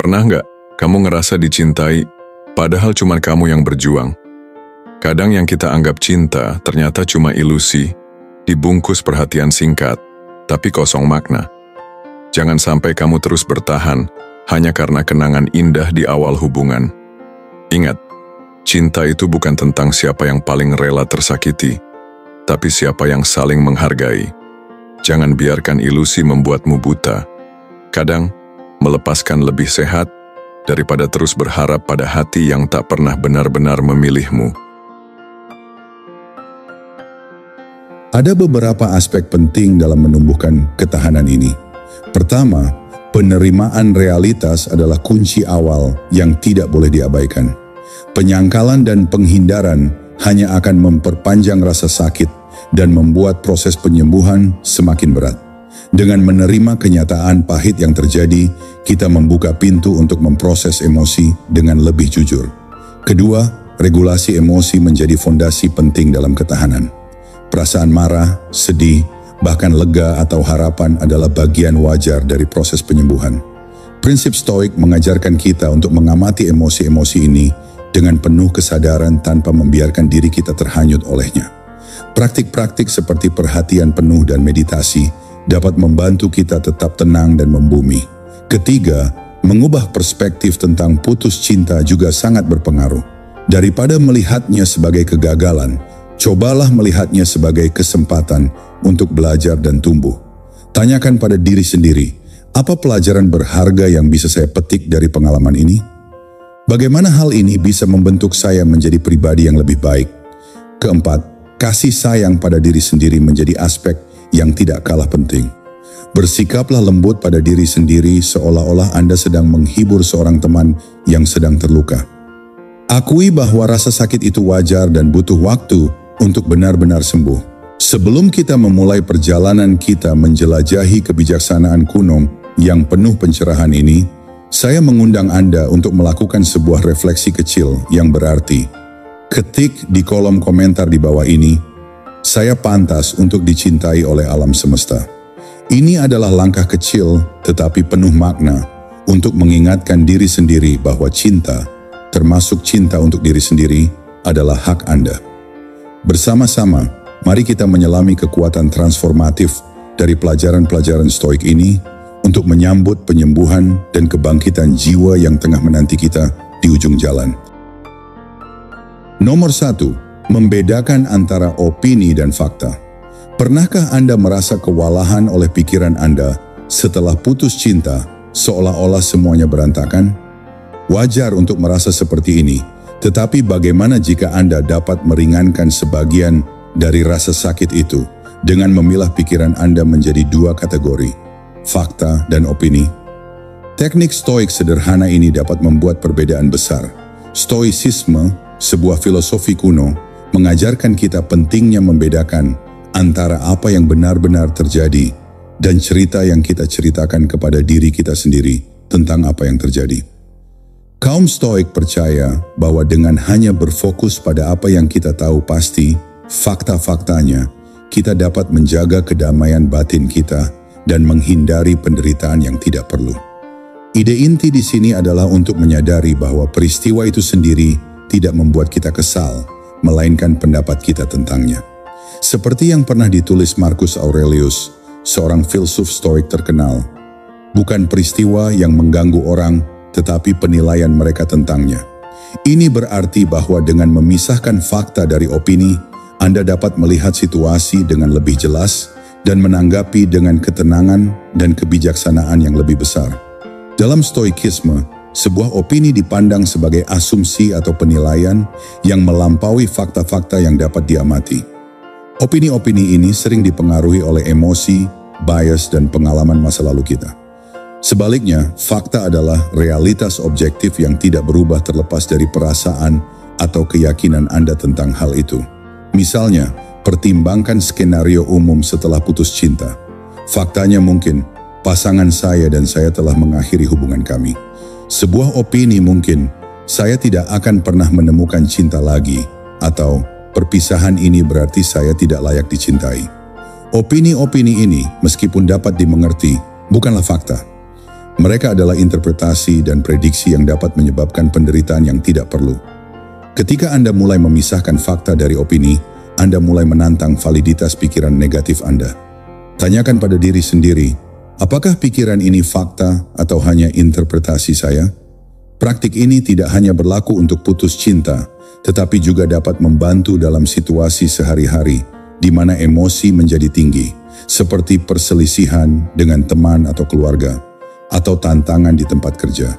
Pernah nggak kamu ngerasa dicintai, padahal cuma kamu yang berjuang? Kadang yang kita anggap cinta ternyata cuma ilusi, dibungkus perhatian singkat, tapi kosong makna. Jangan sampai kamu terus bertahan hanya karena kenangan indah di awal hubungan. Ingat, cinta itu bukan tentang siapa yang paling rela tersakiti, tapi siapa yang saling menghargai. Jangan biarkan ilusi membuatmu buta. Kadang, melepaskan lebih sehat daripada terus berharap pada hati yang tak pernah benar-benar memilihmu. Ada beberapa aspek penting dalam menumbuhkan ketahanan ini. Pertama, penerimaan realitas adalah kunci awal yang tidak boleh diabaikan. Penyangkalan dan penghindaran hanya akan memperpanjang rasa sakit dan membuat proses penyembuhan semakin berat. Dengan menerima kenyataan pahit yang terjadi, kita membuka pintu untuk memproses emosi dengan lebih jujur. Kedua, regulasi emosi menjadi fondasi penting dalam ketahanan. Perasaan marah, sedih, bahkan lega atau harapan adalah bagian wajar dari proses penyembuhan. Prinsip Stoik mengajarkan kita untuk mengamati emosi-emosi ini dengan penuh kesadaran tanpa membiarkan diri kita terhanyut olehnya. Praktik-praktik seperti perhatian penuh dan meditasi dapat membantu kita tetap tenang dan membumi. Ketiga, mengubah perspektif tentang putus cinta juga sangat berpengaruh. Daripada melihatnya sebagai kegagalan, cobalah melihatnya sebagai kesempatan untuk belajar dan tumbuh. Tanyakan pada diri sendiri, apa pelajaran berharga yang bisa saya petik dari pengalaman ini? Bagaimana hal ini bisa membentuk saya menjadi pribadi yang lebih baik? Keempat, kasih sayang pada diri sendiri menjadi aspek yang tidak kalah penting. Bersikaplah lembut pada diri sendiri seolah-olah Anda sedang menghibur seorang teman yang sedang terluka. Akui bahwa rasa sakit itu wajar dan butuh waktu untuk benar-benar sembuh. Sebelum kita memulai perjalanan kita menjelajahi kebijaksanaan kuno yang penuh pencerahan ini, saya mengundang Anda untuk melakukan sebuah refleksi kecil yang berarti. Ketik di kolom komentar di bawah ini, saya pantas untuk dicintai oleh alam semesta. Ini adalah langkah kecil tetapi penuh makna untuk mengingatkan diri sendiri bahwa cinta, termasuk cinta untuk diri sendiri, adalah hak Anda. Bersama-sama, mari kita menyelami kekuatan transformatif dari pelajaran-pelajaran Stoik ini untuk menyambut penyembuhan dan kebangkitan jiwa yang tengah menanti kita di ujung jalan. Nomor 1. Membedakan antara opini dan fakta. Pernahkah Anda merasa kewalahan oleh pikiran Anda setelah putus cinta seolah-olah semuanya berantakan? Wajar untuk merasa seperti ini, tetapi bagaimana jika Anda dapat meringankan sebagian dari rasa sakit itu dengan memilah pikiran Anda menjadi dua kategori, fakta dan opini? Teknik Stoik sederhana ini dapat membuat perbedaan besar. Stoicisme, sebuah filosofi kuno, mengajarkan kita pentingnya membedakan antara apa yang benar-benar terjadi dan cerita yang kita ceritakan kepada diri kita sendiri tentang apa yang terjadi. Kaum Stoik percaya bahwa dengan hanya berfokus pada apa yang kita tahu pasti, fakta-faktanya, kita dapat menjaga kedamaian batin kita dan menghindari penderitaan yang tidak perlu. Ide inti di sini adalah untuk menyadari bahwa peristiwa itu sendiri tidak membuat kita kesal, melainkan pendapat kita tentangnya. Seperti yang pernah ditulis Marcus Aurelius, seorang filsuf Stoik terkenal, bukan peristiwa yang mengganggu orang, tetapi penilaian mereka tentangnya. Ini berarti bahwa dengan memisahkan fakta dari opini, Anda dapat melihat situasi dengan lebih jelas dan menanggapi dengan ketenangan dan kebijaksanaan yang lebih besar. Dalam Stoikisme, sebuah opini dipandang sebagai asumsi atau penilaian yang melampaui fakta-fakta yang dapat diamati. Opini-opini ini sering dipengaruhi oleh emosi, bias, dan pengalaman masa lalu kita. Sebaliknya, fakta adalah realitas objektif yang tidak berubah terlepas dari perasaan atau keyakinan Anda tentang hal itu. Misalnya, pertimbangkan skenario umum setelah putus cinta. Faktanya mungkin, pasangan saya dan saya telah mengakhiri hubungan kami. Sebuah opini mungkin, saya tidak akan pernah menemukan cinta lagi, atau perpisahan ini berarti saya tidak layak dicintai. Opini-opini ini, meskipun dapat dimengerti, bukanlah fakta. Mereka adalah interpretasi dan prediksi yang dapat menyebabkan penderitaan yang tidak perlu. Ketika Anda mulai memisahkan fakta dari opini, Anda mulai menantang validitas pikiran negatif Anda. Tanyakan pada diri sendiri, apakah pikiran ini fakta atau hanya interpretasi saya? Praktik ini tidak hanya berlaku untuk putus cinta, tetapi juga dapat membantu dalam situasi sehari-hari di mana emosi menjadi tinggi, seperti perselisihan dengan teman atau keluarga, atau tantangan di tempat kerja.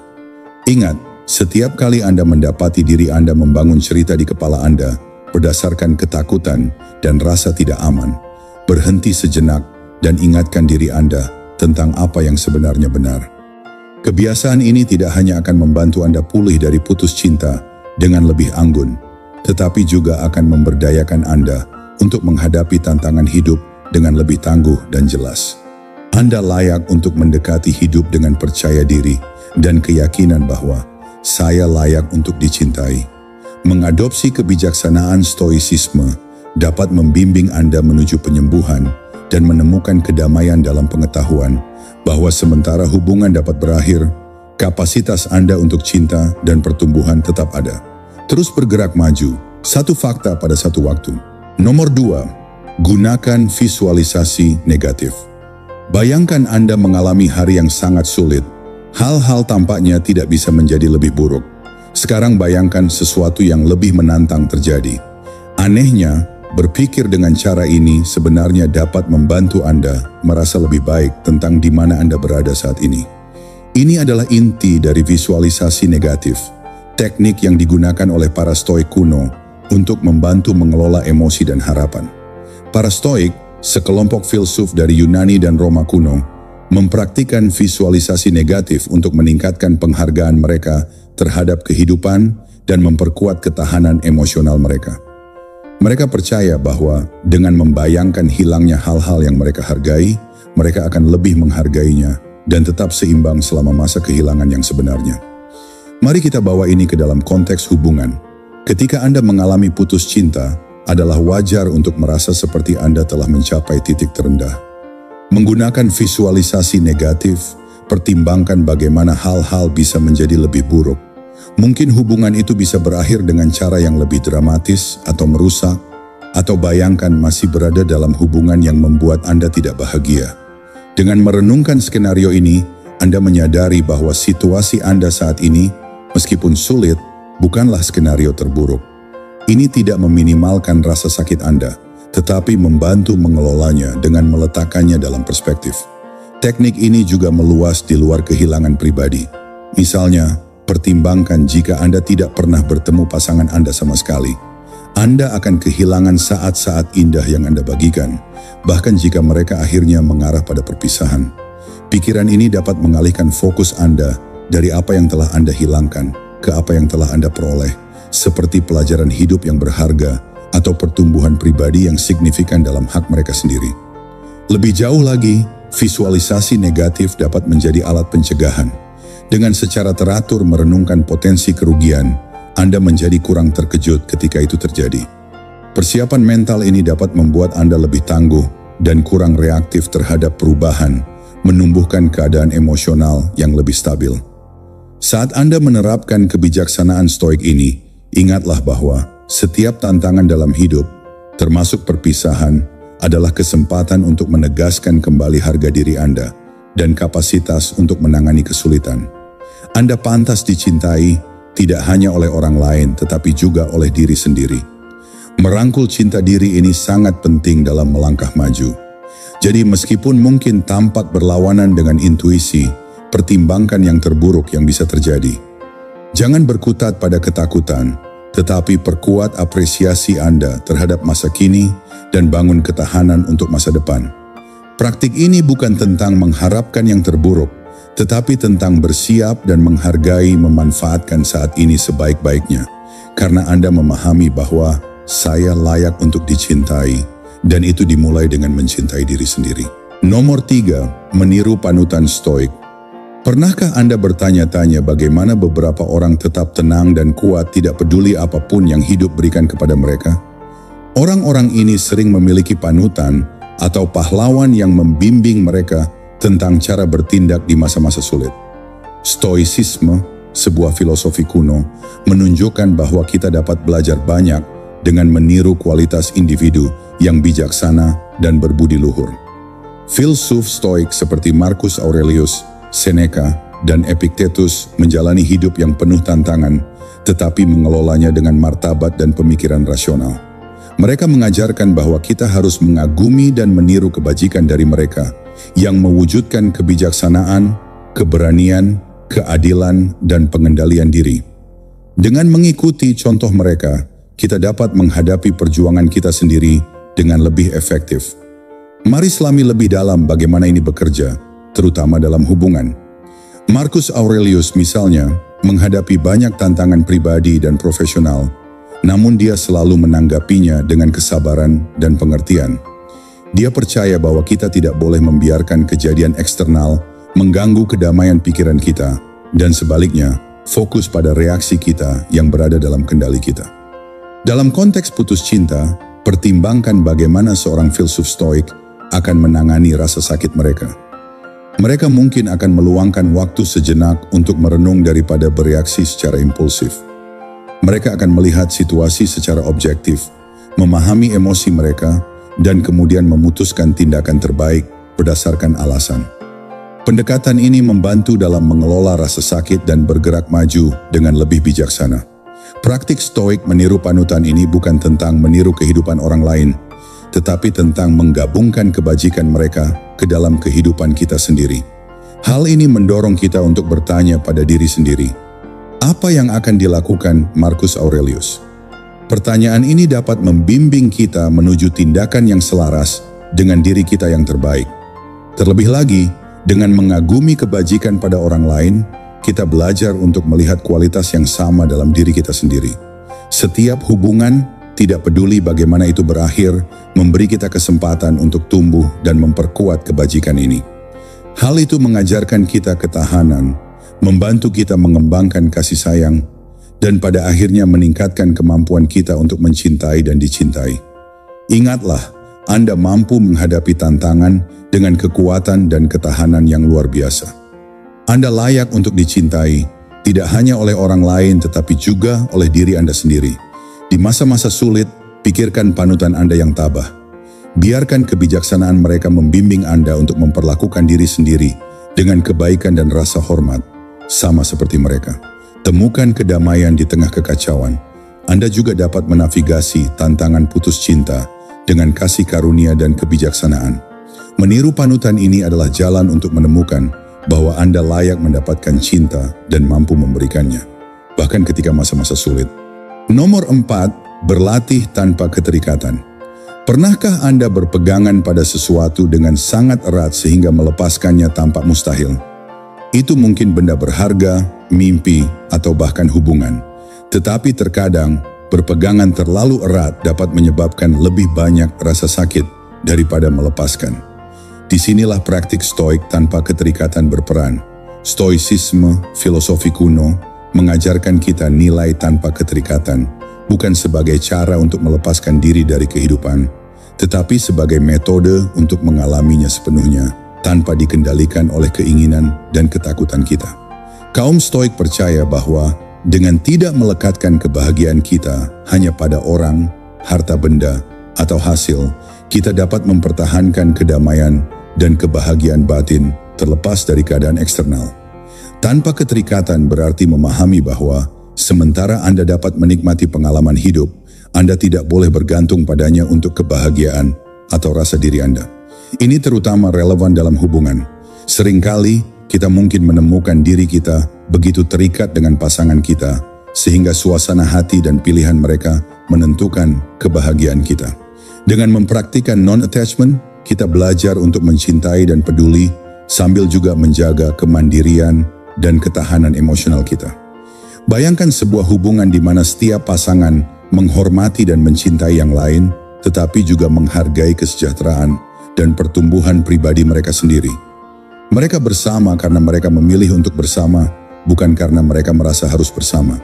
Ingat, setiap kali Anda mendapati diri Anda membangun cerita di kepala Anda berdasarkan ketakutan dan rasa tidak aman, berhenti sejenak dan ingatkan diri Anda tentang apa yang sebenarnya benar. Kebiasaan ini tidak hanya akan membantu Anda pulih dari putus cinta dengan lebih anggun, tetapi juga akan memberdayakan Anda untuk menghadapi tantangan hidup dengan lebih tangguh dan jelas. Anda layak untuk mendekati hidup dengan percaya diri dan keyakinan bahwa saya layak untuk dicintai. Mengadopsi kebijaksanaan stoicisme dapat membimbing Anda menuju penyembuhan dan menemukan kedamaian dalam pengetahuan bahwa sementara hubungan dapat berakhir, kapasitas Anda untuk cinta dan pertumbuhan tetap ada. Terus bergerak maju, satu fakta pada satu waktu. Nomor 2, gunakan visualisasi negatif. Bayangkan Anda mengalami hari yang sangat sulit. Hal-hal tampaknya tidak bisa menjadi lebih buruk. Sekarang bayangkan sesuatu yang lebih menantang terjadi. Anehnya, berpikir dengan cara ini sebenarnya dapat membantu Anda merasa lebih baik tentang di mana Anda berada saat ini. Ini adalah inti dari visualisasi negatif, teknik yang digunakan oleh para Stoik kuno untuk membantu mengelola emosi dan harapan. Para Stoik, sekelompok filsuf dari Yunani dan Roma kuno, mempraktikkan visualisasi negatif untuk meningkatkan penghargaan mereka terhadap kehidupan dan memperkuat ketahanan emosional mereka. Mereka percaya bahwa dengan membayangkan hilangnya hal-hal yang mereka hargai, mereka akan lebih menghargainya dan tetap seimbang selama masa kehilangan yang sebenarnya. Mari kita bawa ini ke dalam konteks hubungan. Ketika Anda mengalami putus cinta, adalah wajar untuk merasa seperti Anda telah mencapai titik terendah. Menggunakan visualisasi negatif, pertimbangkan bagaimana hal-hal bisa menjadi lebih buruk. Mungkin hubungan itu bisa berakhir dengan cara yang lebih dramatis atau merusak, atau bayangkan masih berada dalam hubungan yang membuat Anda tidak bahagia. Dengan merenungkan skenario ini, Anda menyadari bahwa situasi Anda saat ini, meskipun sulit, bukanlah skenario terburuk. Ini tidak meminimalkan rasa sakit Anda, tetapi membantu mengelolanya dengan meletakkannya dalam perspektif. Teknik ini juga meluas di luar kehilangan pribadi. Misalnya, pertimbangkan jika Anda tidak pernah bertemu pasangan Anda sama sekali. Anda akan kehilangan saat-saat indah yang Anda bagikan, bahkan jika mereka akhirnya mengarah pada perpisahan. Pikiran ini dapat mengalihkan fokus Anda dari apa yang telah Anda hilangkan ke apa yang telah Anda peroleh, seperti pelajaran hidup yang berharga atau pertumbuhan pribadi yang signifikan dalam hak mereka sendiri. Lebih jauh lagi, visualisasi negatif dapat menjadi alat pencegahan. Dengan secara teratur merenungkan potensi kerugian, Anda menjadi kurang terkejut ketika itu terjadi. Persiapan mental ini dapat membuat Anda lebih tangguh dan kurang reaktif terhadap perubahan, menumbuhkan keadaan emosional yang lebih stabil. Saat Anda menerapkan kebijaksanaan Stoik ini, ingatlah bahwa setiap tantangan dalam hidup, termasuk perpisahan, adalah kesempatan untuk menegaskan kembali harga diri Anda dan kapasitas untuk menangani kesulitan. Anda pantas dicintai tidak hanya oleh orang lain tetapi juga oleh diri sendiri. Merangkul cinta diri ini sangat penting dalam melangkah maju. Jadi meskipun mungkin tampak berlawanan dengan intuisi, pertimbangkan yang terburuk yang bisa terjadi. Jangan berkutat pada ketakutan, tetapi perkuat apresiasi Anda terhadap masa kini dan bangun ketahanan untuk masa depan. Praktik ini bukan tentang mengharapkan yang terburuk, tetapi tentang bersiap dan menghargai memanfaatkan saat ini sebaik-baiknya, karena Anda memahami bahwa saya layak untuk dicintai, dan itu dimulai dengan mencintai diri sendiri. Nomor 3, meniru panutan Stoik. Pernahkah Anda bertanya-tanya bagaimana beberapa orang tetap tenang dan kuat tidak peduli apapun yang hidup berikan kepada mereka? Orang-orang ini sering memiliki panutan atau pahlawan yang membimbing mereka tentang cara bertindak di masa-masa sulit. Stoicisme, sebuah filosofi kuno, menunjukkan bahwa kita dapat belajar banyak dengan meniru kualitas individu yang bijaksana dan berbudi luhur. Filsuf Stoik seperti Marcus Aurelius, Seneca, dan Epictetus menjalani hidup yang penuh tantangan, tetapi mengelolanya dengan martabat dan pemikiran rasional. Mereka mengajarkan bahwa kita harus mengagumi dan meniru kebajikan dari mereka yang mewujudkan kebijaksanaan, keberanian, keadilan, dan pengendalian diri. Dengan mengikuti contoh mereka, kita dapat menghadapi perjuangan kita sendiri dengan lebih efektif. Mari selami lebih dalam bagaimana ini bekerja, terutama dalam hubungan. Marcus Aurelius misalnya menghadapi banyak tantangan pribadi dan profesional, namun dia selalu menanggapinya dengan kesabaran dan pengertian. Dia percaya bahwa kita tidak boleh membiarkan kejadian eksternal mengganggu kedamaian pikiran kita, dan sebaliknya, fokus pada reaksi kita yang berada dalam kendali kita. Dalam konteks putus cinta, pertimbangkan bagaimana seorang filsuf Stoik akan menangani rasa sakit mereka. Mereka mungkin akan meluangkan waktu sejenak untuk merenung daripada bereaksi secara impulsif. Mereka akan melihat situasi secara objektif, memahami emosi mereka, dan kemudian memutuskan tindakan terbaik berdasarkan alasan. Pendekatan ini membantu dalam mengelola rasa sakit dan bergerak maju dengan lebih bijaksana. Praktik Stoik meniru panutan ini bukan tentang meniru kehidupan orang lain, tetapi tentang menggabungkan kebajikan mereka ke dalam kehidupan kita sendiri. Hal ini mendorong kita untuk bertanya pada diri sendiri, apa yang akan dilakukan Marcus Aurelius? Pertanyaan ini dapat membimbing kita menuju tindakan yang selaras dengan diri kita yang terbaik. Terlebih lagi, dengan mengagumi kebajikan pada orang lain, kita belajar untuk melihat kualitas yang sama dalam diri kita sendiri. Setiap hubungan, tidak peduli bagaimana itu berakhir, memberi kita kesempatan untuk tumbuh dan memperkuat kebajikan ini. Hal itu mengajarkan kita ketahanan, membantu kita mengembangkan kasih sayang, dan pada akhirnya meningkatkan kemampuan kita untuk mencintai dan dicintai. Ingatlah, Anda mampu menghadapi tantangan dengan kekuatan dan ketahanan yang luar biasa. Anda layak untuk dicintai, tidak hanya oleh orang lain tetapi juga oleh diri Anda sendiri. Di masa-masa sulit, pikirkan panutan Anda yang tabah. Biarkan kebijaksanaan mereka membimbing Anda untuk memperlakukan diri sendiri dengan kebaikan dan rasa hormat, sama seperti mereka. Temukan kedamaian di tengah kekacauan. Anda juga dapat menavigasi tantangan putus cinta dengan kasih karunia dan kebijaksanaan. Meniru panutan ini adalah jalan untuk menemukan bahwa Anda layak mendapatkan cinta dan mampu memberikannya, bahkan ketika masa-masa sulit. Nomor 4, berlatih tanpa keterikatan. Pernahkah Anda berpegangan pada sesuatu dengan sangat erat sehingga melepaskannya tampak mustahil? Itu mungkin benda berharga, mimpi, atau bahkan hubungan. Tetapi terkadang, berpegangan terlalu erat dapat menyebabkan lebih banyak rasa sakit daripada melepaskan. Disinilah praktik Stoik tanpa keterikatan berperan. Stoicisme, filosofi kuno, mengajarkan kita nilai tanpa keterikatan, bukan sebagai cara untuk melepaskan diri dari kehidupan, tetapi sebagai metode untuk mengalaminya sepenuhnya, tanpa dikendalikan oleh keinginan dan ketakutan kita. Kaum Stoik percaya bahwa dengan tidak melekatkan kebahagiaan kita hanya pada orang, harta benda, atau hasil, kita dapat mempertahankan kedamaian dan kebahagiaan batin terlepas dari keadaan eksternal. Tanpa keterikatan berarti memahami bahwa sementara Anda dapat menikmati pengalaman hidup, Anda tidak boleh bergantung padanya untuk kebahagiaan atau rasa diri Anda. Ini terutama relevan dalam hubungan. Seringkali kita mungkin menemukan diri kita begitu terikat dengan pasangan kita, sehingga suasana hati dan pilihan mereka menentukan kebahagiaan kita. Dengan mempraktikkan non-attachment, kita belajar untuk mencintai dan peduli, sambil juga menjaga kemandirian dan ketahanan emosional kita. Bayangkan sebuah hubungan di mana setiap pasangan menghormati dan mencintai yang lain, tetapi juga menghargai kesejahteraan dan pertumbuhan pribadi mereka sendiri. Mereka bersama karena mereka memilih untuk bersama, bukan karena mereka merasa harus bersama.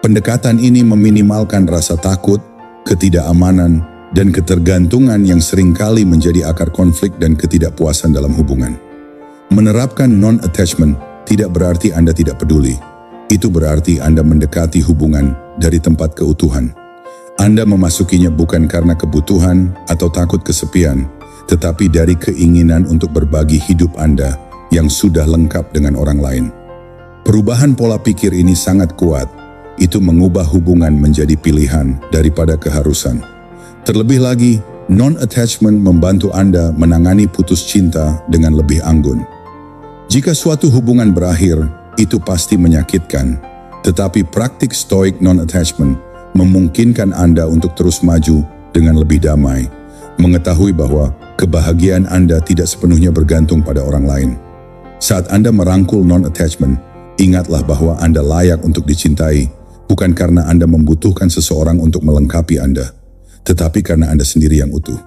Pendekatan ini meminimalkan rasa takut, ketidakamanan, dan ketergantungan yang seringkali menjadi akar konflik dan ketidakpuasan dalam hubungan. Menerapkan non-attachment tidak berarti Anda tidak peduli. Itu berarti Anda mendekati hubungan dari tempat keutuhan. Anda memasukinya bukan karena kebutuhan atau takut kesepian, tetapi dari keinginan untuk berbagi hidup Anda yang sudah lengkap dengan orang lain. Perubahan pola pikir ini sangat kuat. Itu mengubah hubungan menjadi pilihan daripada keharusan. Terlebih lagi, non-attachment membantu Anda menangani putus cinta dengan lebih anggun. Jika suatu hubungan berakhir, itu pasti menyakitkan, tetapi praktik stoik non-attachment memungkinkan Anda untuk terus maju dengan lebih damai, mengetahui bahwa kebahagiaan Anda tidak sepenuhnya bergantung pada orang lain. Saat Anda merangkul non-attachment, ingatlah bahwa Anda layak untuk dicintai, bukan karena Anda membutuhkan seseorang untuk melengkapi Anda, tetapi karena Anda sendiri yang utuh.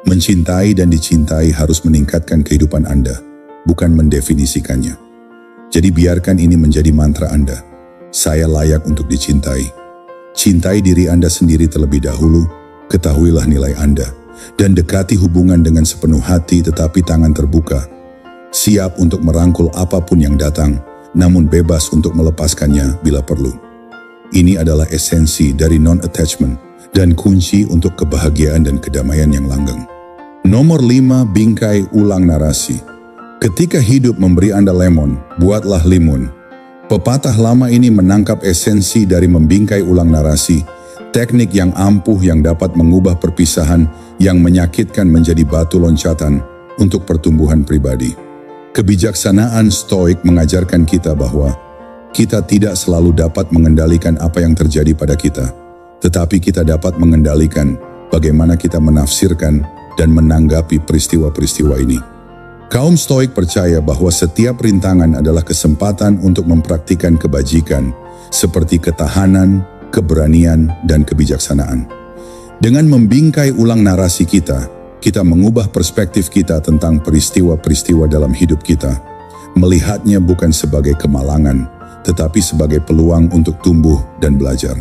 Mencintai dan dicintai harus meningkatkan kehidupan Anda, bukan mendefinisikannya. Jadi biarkan ini menjadi mantra Anda. Saya layak untuk dicintai. Cintai diri Anda sendiri terlebih dahulu, ketahuilah nilai Anda, dan dekati hubungan dengan sepenuh hati tetapi tangan terbuka. Siap untuk merangkul apapun yang datang, namun bebas untuk melepaskannya bila perlu. Ini adalah esensi dari non-attachment dan kunci untuk kebahagiaan dan kedamaian yang langgeng. Nomor 5, bingkai ulang narasi. Ketika hidup memberi Anda lemon, buatlah limun. Pepatah lama ini menangkap esensi dari membingkai ulang narasi, teknik yang ampuh yang dapat mengubah perpisahan yang menyakitkan menjadi batu loncatan untuk pertumbuhan pribadi. Kebijaksanaan stoik mengajarkan kita bahwa kita tidak selalu dapat mengendalikan apa yang terjadi pada kita, tetapi kita dapat mengendalikan bagaimana kita menafsirkan dan menanggapi peristiwa-peristiwa ini. Kaum stoik percaya bahwa setiap rintangan adalah kesempatan untuk mempraktikkan kebajikan, seperti ketahanan, keberanian, dan kebijaksanaan. Dengan membingkai ulang narasi kita mengubah perspektif kita tentang peristiwa-peristiwa dalam hidup kita, melihatnya bukan sebagai kemalangan, tetapi sebagai peluang untuk tumbuh dan belajar.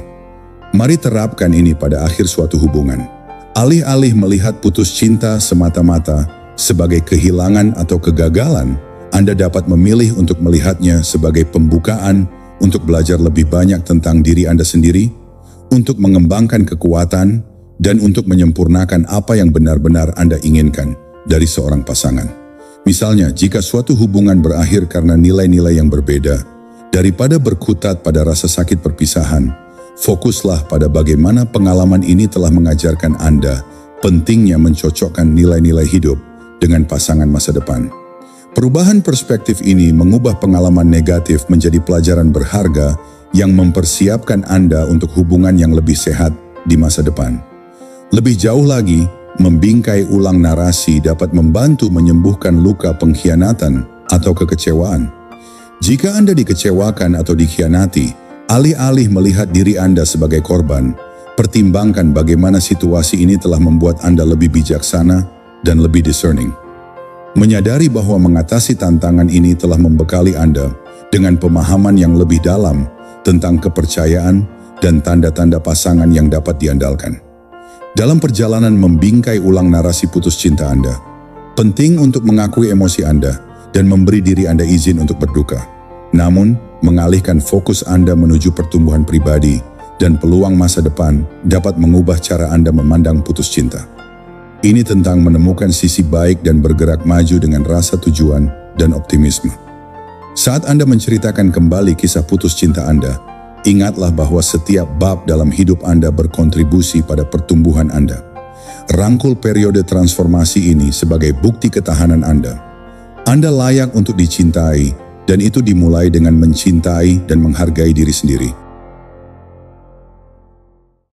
Mari terapkan ini pada akhir suatu hubungan. Alih-alih melihat putus cinta semata-mata sebagai kehilangan atau kegagalan, Anda dapat memilih untuk melihatnya sebagai pembukaan untuk belajar lebih banyak tentang diri Anda sendiri, untuk mengembangkan kekuatan, dan untuk menyempurnakan apa yang benar-benar Anda inginkan dari seorang pasangan. Misalnya, jika suatu hubungan berakhir karena nilai-nilai yang berbeda, daripada berkutat pada rasa sakit perpisahan, fokuslah pada bagaimana pengalaman ini telah mengajarkan Anda pentingnya mencocokkan nilai-nilai hidup dengan pasangan masa depan. Perubahan perspektif ini mengubah pengalaman negatif menjadi pelajaran berharga yang mempersiapkan Anda untuk hubungan yang lebih sehat di masa depan. Lebih jauh lagi, membingkai ulang narasi dapat membantu menyembuhkan luka pengkhianatan atau kekecewaan. Jika Anda dikecewakan atau dikhianati, alih-alih melihat diri Anda sebagai korban, pertimbangkan bagaimana situasi ini telah membuat Anda lebih bijaksana dan lebih discerning. Menyadari bahwa mengatasi tantangan ini telah membekali Anda dengan pemahaman yang lebih dalam tentang kepercayaan dan tanda-tanda pasangan yang dapat diandalkan. Dalam perjalanan membingkai ulang narasi putus cinta Anda, penting untuk mengakui emosi Anda dan memberi diri Anda izin untuk berduka. Namun, mengalihkan fokus Anda menuju pertumbuhan pribadi dan peluang masa depan dapat mengubah cara Anda memandang putus cinta. Ini tentang menemukan sisi baik dan bergerak maju dengan rasa tujuan dan optimisme. Saat Anda menceritakan kembali kisah putus cinta Anda, ingatlah bahwa setiap bab dalam hidup Anda berkontribusi pada pertumbuhan Anda. Rangkul periode transformasi ini sebagai bukti ketahanan Anda. Anda layak untuk dicintai, dan itu dimulai dengan mencintai dan menghargai diri sendiri.